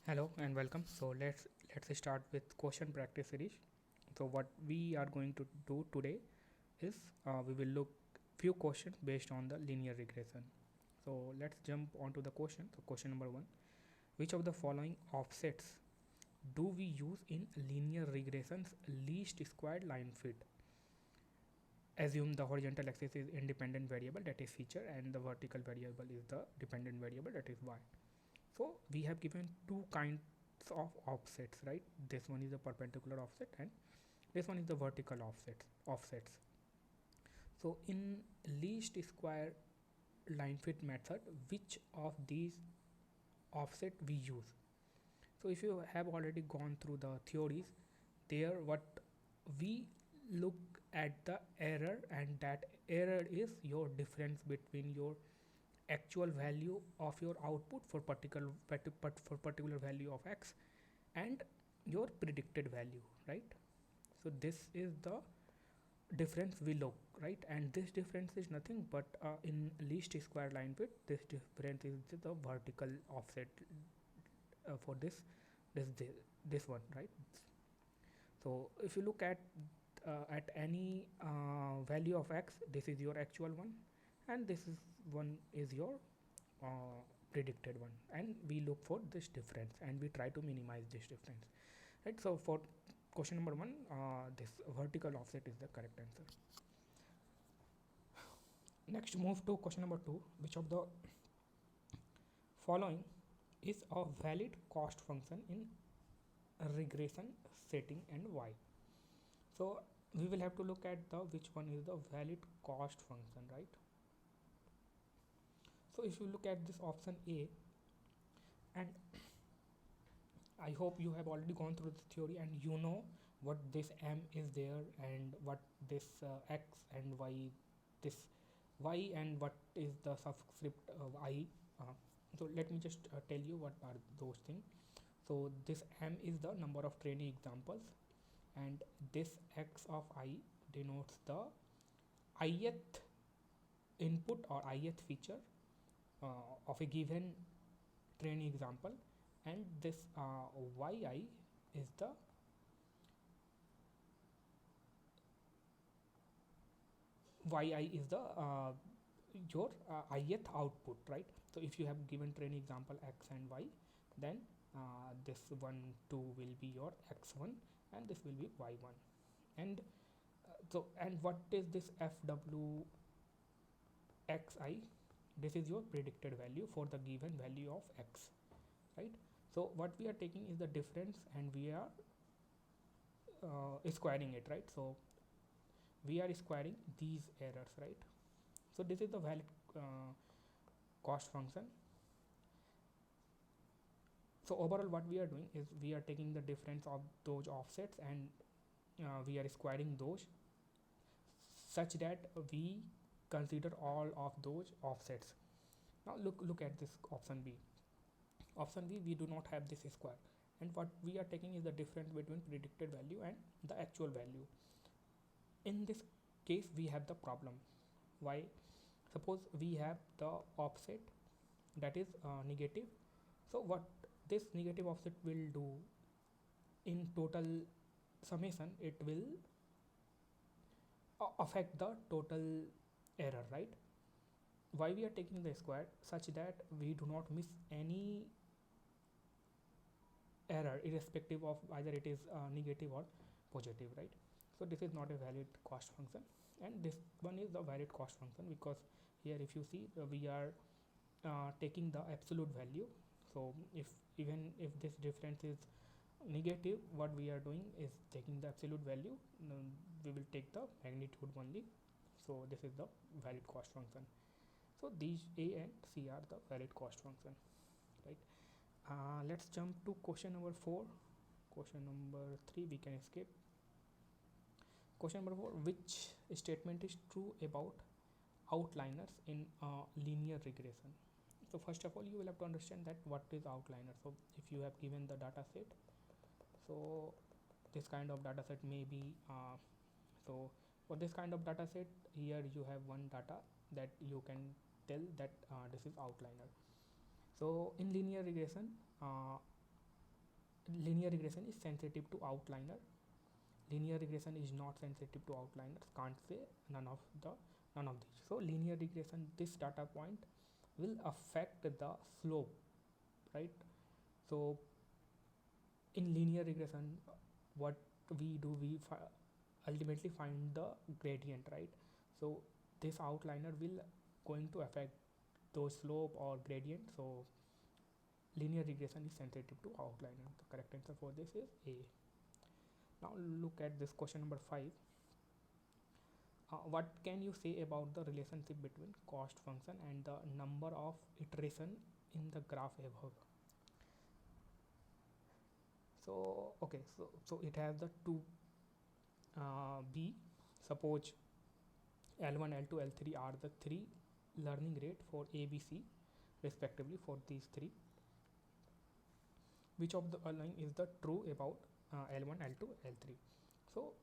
Hello and welcome. So let's start with question practice series. So what we are going to do today is we will look few questions based on the linear regression. So let's jump onto the question. So question number 1: which of the following offsets do we use in linear regression's least squared line fit? Assume the horizontal axis is independent variable, that is feature, and the vertical variable is the dependent variable, that is y. So we have given two kinds of offsets, right? This one is the perpendicular offset and this one is the vertical offsets. So in least square line fit method, which of these offset we use? So if you have already gone through the theories, there what we look at the error, and that error is your difference between your actual value of your output for particular value of x and your predicted value, right? So this is the difference we look, right? And this difference is nothing but in least square line width, this difference is the vertical offset for this this one, right? So if you look at any value of x, this is your actual one and this is one is your uh, predicted one, and we look for this difference and we try to minimize this difference, right? So for question number 1, this vertical offset is the correct answer. Next, move to question number 2: which of the following is a valid cost function in regression setting and why? So we will have to look at the which one is the valid cost function, right? So if you look at this option A, and I hope you have already gone through the theory and you know what this m is there and what this x and y, this y and what is the subscript I. uh, so let me just tell you what are those things. So this m is the number of training examples, and this x of I denotes the ith input or ith feature of a given training example, and this yi is the your ith output, right? So if you have given training example x and y, then this 1 2 will be your x1 and this will be y1. And and what is this fw xi? This is your predicted value for the given value of x, right? So what we are taking is the difference and we are squaring it, right? So we are squaring these errors, right? So this is the valid cost function. So overall what we are doing is we are taking the difference of those offsets and we are squaring those such that we consider all of those offsets. Now look at this option B. Option B, we do not have this square, and what we are taking is the difference between predicted value and the actual value. In this case we have the problem. Why? Suppose we have the offset that is negative. So what this negative offset will do in total summation, it will affect the total error, right? Why we are taking the square? Such that we do not miss any error irrespective of either it is negative or positive, right? So this is not a valid cost function, and this one is the valid cost function because here if you see we are taking the absolute value. So if even if this difference is negative, what we are doing is taking the absolute value. We will take the magnitude only. So this is the valid cost function. So these a and c are the valid cost function, right? Let's jump to question number 4. Question number 3 we can skip. Question number 4: which statement is true about outliners in linear regression? So first of all you will have to understand that what is outliner. So if you have given the data set, so this kind of data set may be so for this kind of data set, here you have one data that you can tell that this is outliner. So in linear regression, linear regression is sensitive to outliner. Linear regression is not sensitive to outliners. Can't say none of these. So linear regression, this data point will affect the slope, right? So in linear regression, what we do, we ultimately find the gradient, right? So this outliner will going to affect those slope or gradient. So linear regression is sensitive to outliner. The correct answer for this is A. Now look at this question number 5. What can you say about the relationship between cost function and the number of iteration in the graph above? So okay, so it has the two B. Suppose L1, L2, L3 are the three learning rate for ABC respectively for these three. Which of the line is the true about L1, L2, L3? So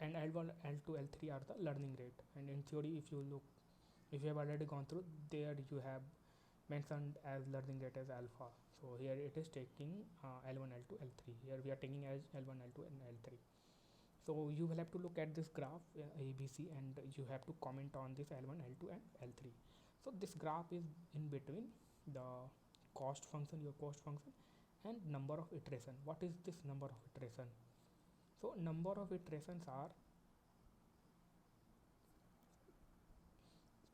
and L1, L2, L3 are the learning rate, and in theory, if you have already gone through, there you have mentioned as learning rate as alpha. So here it is taking L1, L2, L3. Here we are taking as L1, L2 and L3. So you will have to look at this graph ABC, and you have to comment on this L1, L2 and L3. So this graph is in between the cost function, your cost function, and number of iteration. What is this number of iteration? So number of iterations are,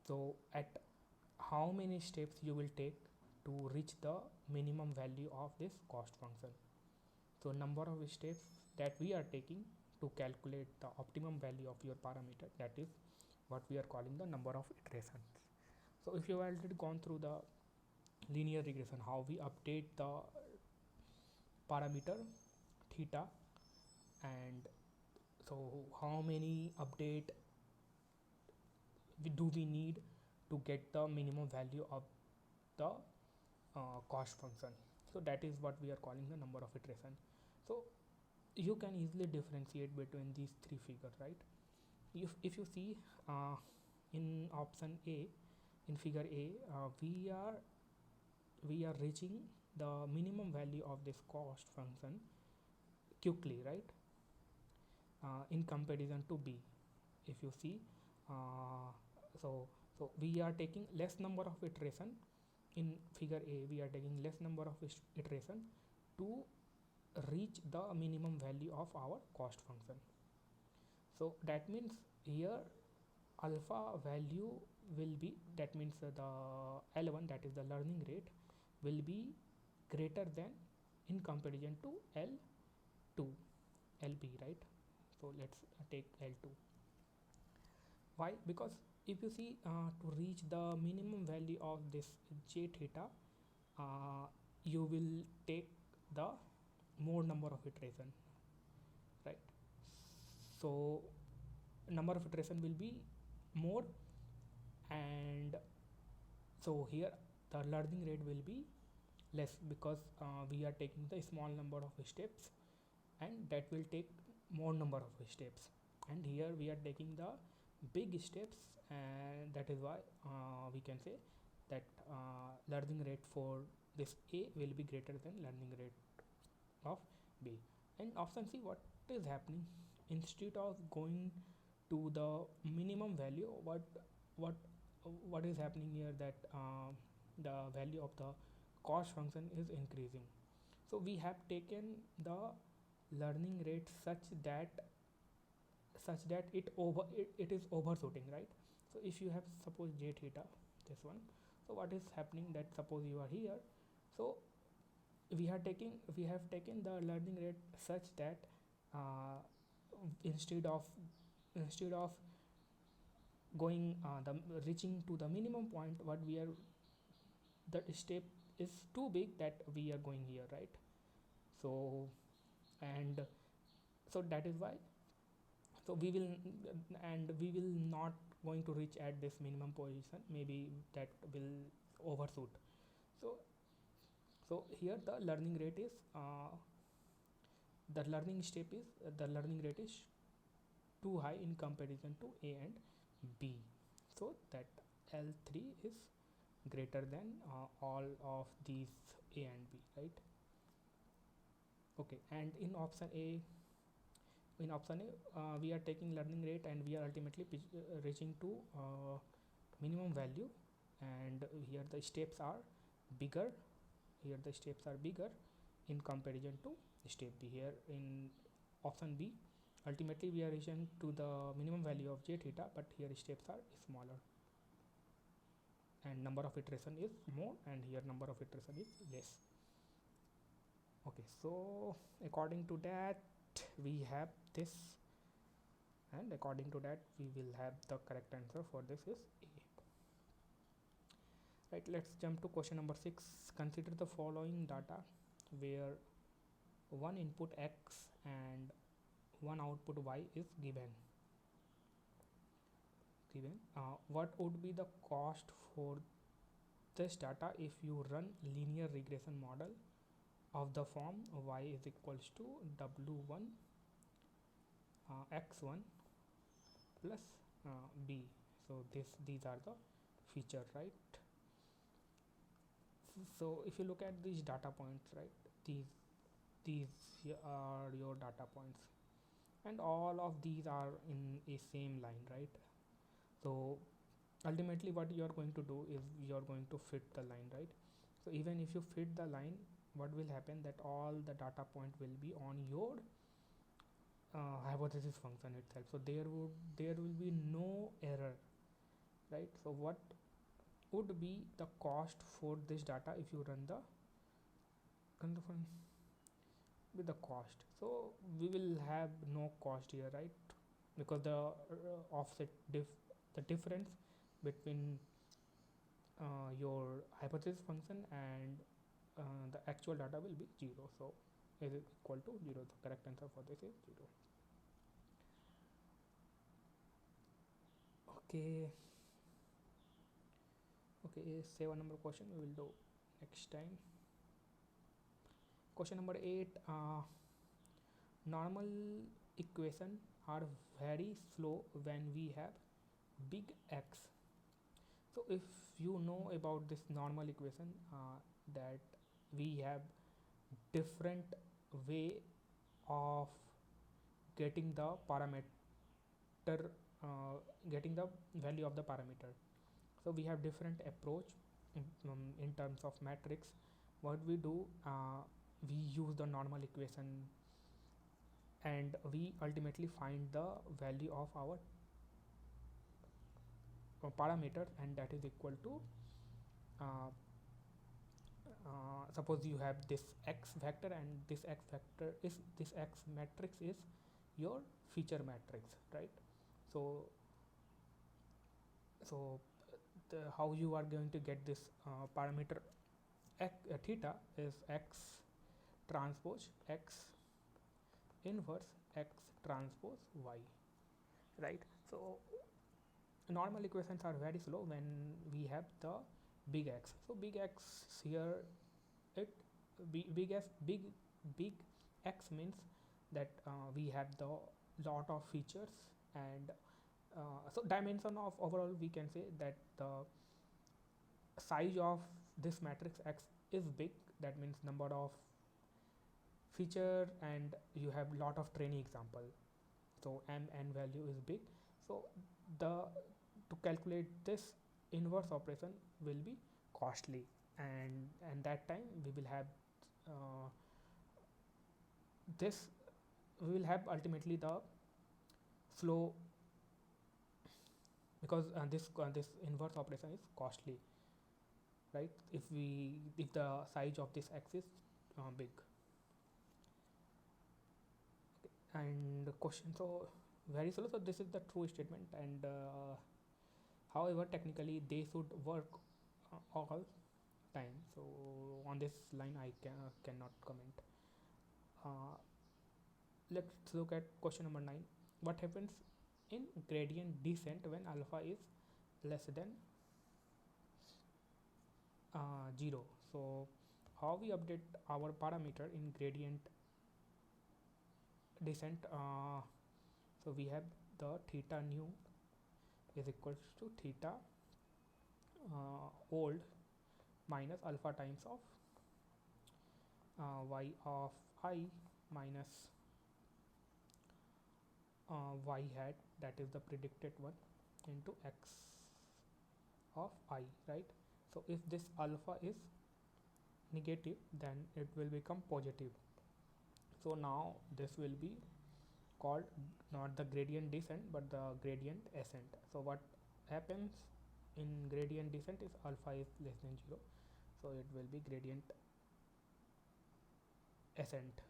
so at how many steps you will take to reach the minimum value of this cost function. So number of steps that we are taking to calculate the optimum value of your parameter, that is what we are calling the number of iterations. So if you have already gone through the linear regression, how we update the parameter theta, and so how many update do we need to get the minimum value of the cost function. So that is what we are calling the number of iteration. So you can easily differentiate between these three figures, right? If you see in option A, in figure A, we are reaching the minimum value of this cost function quickly, right? In comparison to B, if you see, so we are taking less number of iteration. In figure A, we are taking less number of iteration to reach the minimum value of our cost function. So that means here alpha value will be, that means the L1, that is the learning rate, will be greater than in comparison to L2, LB, right? So let's take L2. Why? Because if you see, to reach the minimum value of this j theta, you will take the more number of iteration, right? So number of iteration will be more, and so here the learning rate will be less, because we are taking the small number of steps, and that will take more number of steps, and here we are taking the big steps, and that is why we can say that learning rate for this A will be greater than learning rate of B. And option C, what is happening, instead of going to the minimum value, what is happening here, that the value of the cost function is increasing. So we have taken the learning rate such that it is overshooting, right? So if you have suppose j theta, this one, so what is happening, that suppose you are here, so we have taken the learning rate such that instead of going the reaching to the minimum point, what we are, the step is too big that we are going here, right? So and so that is why, so we will not going to reach at this minimum position, maybe that will overshoot. So here the learning rate is the learning rate is too high in comparison to A and B, so that L3 is greater than all of these A and B, right? Okay, and in option A, we are taking learning rate and we are ultimately reaching to minimum value, and here the steps are bigger. Here the steps are bigger in comparison to step B. Here in option B, ultimately we are reaching to the minimum value of j theta, but here steps are smaller and number of iteration is more, and here number of iteration is less. Okay, so according to that we have this, and according to that we will have the correct answer for this is A. Right, let's jump to question number 6. Consider the following data where one input x and one output y is given. What would be the cost for this data if you run linear regression model of the form y is equals to w1 x1 plus b. So these are the feature, right? So if you look at these data points, right, these are your data points, and all of these are in a same line, right? So ultimately what you are going to do is you are going to fit the line, right? So even if you fit the line, what will happen that all the data point will be on your hypothesis function itself, so there will be no error, right? So what would be the cost for this data if you run the with the cost? So we will have no cost here, right? Because the offset the difference between your hypothesis function and the actual data will be 0, so is equal to 0. The correct answer for this is 0. Okay, save a number question we will do next time. Question number 8. Normal equation are very slow when we have big X. So if you know about this normal equation, that we have different way of getting the parameter, getting the value of the parameter. So we have different approach in terms of matrix. What we do, we use the normal equation and we ultimately find the value of our parameter, and that is equal to suppose you have this x vector, and this x vector is this x matrix is your feature matrix, right? So how you are going to get this parameter theta is x transpose x inverse x transpose y, right? So normal equations are very slow when we have the big X. So big X here, it big X means that we have the lot of features, and so dimension of overall we can say that the size of this matrix X is big. That means number of feature, and you have lot of training example. So n value is big. So the to calculate this inverse operation will be costly, and that time we will have this we will have ultimately the slow, because this inverse operation is costly, right? If the size of this x is big. And question, so very slow, so this is the true statement, and however technically they should work all time. So on this line I cannot comment. Let's look at question number 9. What happens in gradient descent when alpha is less than 0? So how we update our parameter in gradient descent? So we have the theta new is equals to theta old minus alpha times of y of I minus y hat, that is the predicted one, into x of I, right? So if this alpha is negative, then it will become positive. So now this will be called not the gradient descent but the gradient ascent. So what happens in gradient descent is alpha is less than 0, so it will be gradient ascent.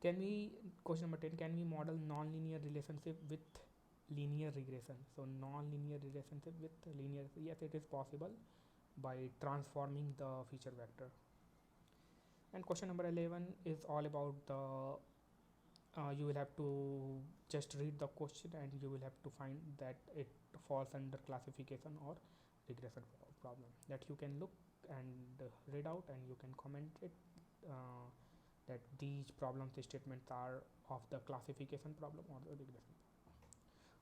Can we, question number 10, can we model non-linear relationship with linear regression? So non-linear relationship with linear, yes, it is possible by transforming the feature vector. And question number 11 is all about the you will have to just read the question and you will have to find that it falls under classification or regression problem, that you can look and read out and you can comment it, that these problems statements are of the classification problem or the regression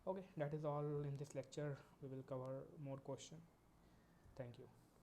problem. Okay, that is all in this lecture. We will cover more question. Thank you.